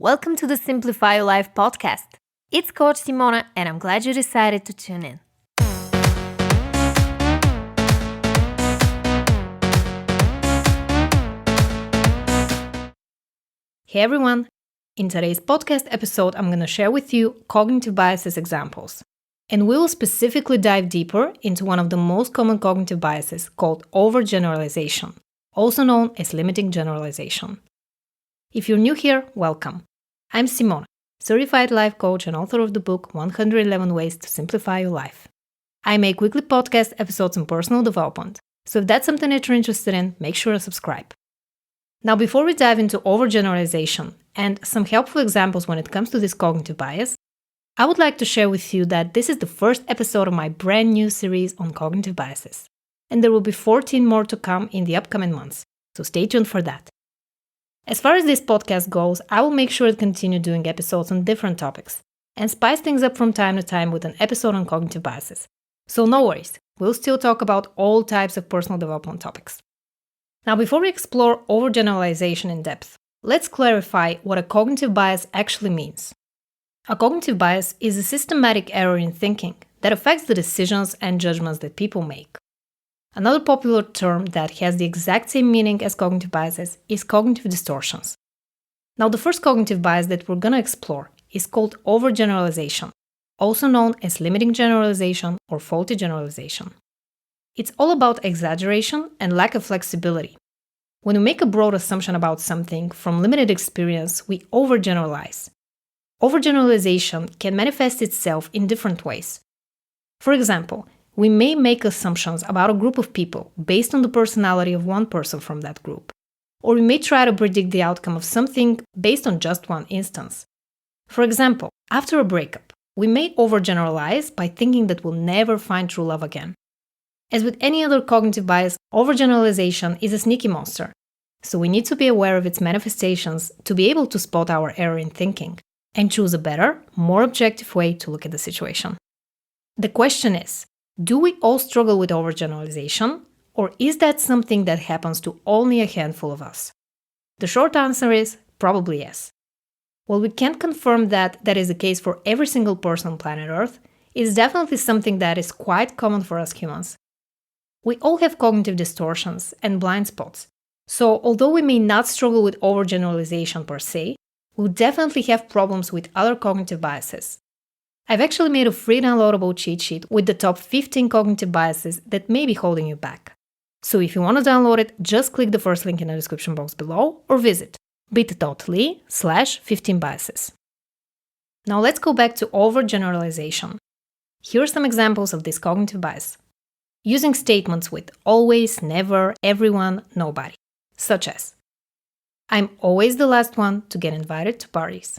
Welcome to the Simplify Your Life podcast. It's Coach Simona, and I'm glad you decided to tune in. Hey everyone! In today's podcast episode, I'm going to share with you cognitive biases examples. And we will specifically dive deeper into one of the most common cognitive biases called overgeneralization, also known as limiting generalization. If you're new here, welcome. I'm Simona, certified life coach and author of the book 111 Ways to Simplify Your Life. I make weekly podcast episodes on personal development, so if that's something that you're interested in, make sure to subscribe. Now, before we dive into overgeneralization and some helpful examples when it comes to this cognitive bias, I would like to share with you that this is the first episode of my brand new series on cognitive biases, and there will be 14 more to come in the upcoming months, so stay tuned for that. As far as this podcast goes, I will make sure to continue doing episodes on different topics and spice things up from time to time with an episode on cognitive biases. So no worries, we'll still talk about all types of personal development topics. Now, before we explore overgeneralization in depth, let's clarify what a cognitive bias actually means. A cognitive bias is a systematic error in thinking that affects the decisions and judgments that people make. Another popular term that has the exact same meaning as cognitive biases is cognitive distortions. Now, the first cognitive bias that we're going to explore is called overgeneralization, also known as limiting generalization or faulty generalization. It's all about exaggeration and lack of flexibility. When we make a broad assumption about something from limited experience, we overgeneralize. Overgeneralization can manifest itself in different ways. For example, we may make assumptions about a group of people based on the personality of one person from that group, or we may try to predict the outcome of something based on just one instance. For example, after a breakup, we may overgeneralize by thinking that we'll never find true love again. As with any other cognitive bias, overgeneralization is a sneaky monster, so we need to be aware of its manifestations to be able to spot our error in thinking and choose a better, more objective way to look at the situation. The question is, do we all struggle with overgeneralization, or is that something that happens to only a handful of us? The short answer is probably yes. While we can't confirm that is the case for every single person on planet Earth, it's definitely something that is quite common for us humans. We all have cognitive distortions and blind spots, so although we may not struggle with overgeneralization per se, we'll definitely have problems with other cognitive biases. I've actually made a free downloadable cheat sheet with the top 15 cognitive biases that may be holding you back. So if you want to download it, just click the first link in the description box below or visit bit.ly/15biases. Now let's go back to overgeneralization. Here are some examples of this cognitive bias. Using statements with always, never, everyone, nobody, such as, I'm always the last one to get invited to parties.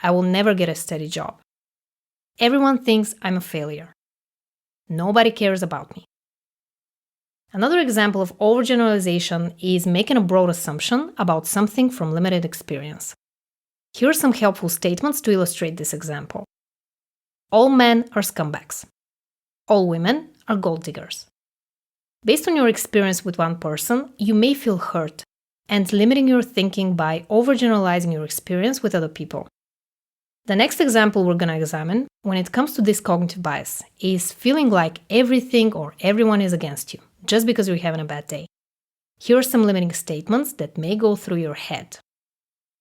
I will never get a steady job. Everyone thinks I'm a failure. Nobody cares about me. Another example of overgeneralization is making a broad assumption about something from limited experience. Here are some helpful statements to illustrate this example. All men are scumbags. All women are gold diggers. Based on your experience with one person, you may feel hurt and limiting your thinking by overgeneralizing your experience with other people. The next example we're going to examine when it comes to this cognitive bias is feeling like everything or everyone is against you just because you're having a bad day. Here are some limiting statements that may go through your head.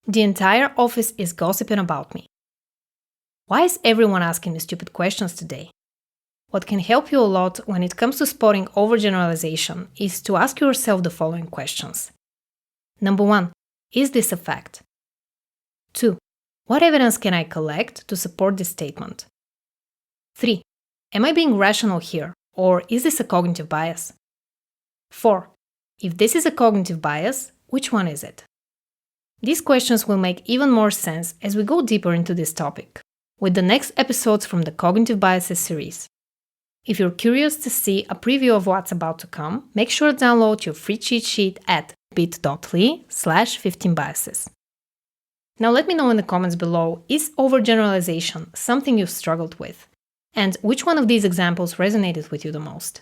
The entire office is gossiping about me. Why is everyone asking me stupid questions today? What can help you a lot when it comes to spotting overgeneralization is to ask yourself the following questions. Number 1, is this a fact? 2, what evidence can I collect to support this statement? 3, am I being rational here, or is this a cognitive bias? 4, if this is a cognitive bias, which one is it? These questions will make even more sense as we go deeper into this topic, with the next episodes from the Cognitive Biases series. If you're curious to see a preview of what's about to come, make sure to download your free cheat sheet at bit.ly/15biases. Now let me know in the comments below, is overgeneralization something you've struggled with? And which one of these examples resonated with you the most?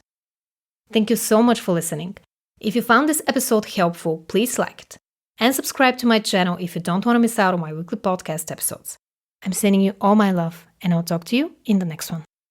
Thank you so much for listening. If you found this episode helpful, please like it. and subscribe to my channel if you don't want to miss out on my weekly podcast episodes. I'm sending you all my love, and I'll talk to you in the next one.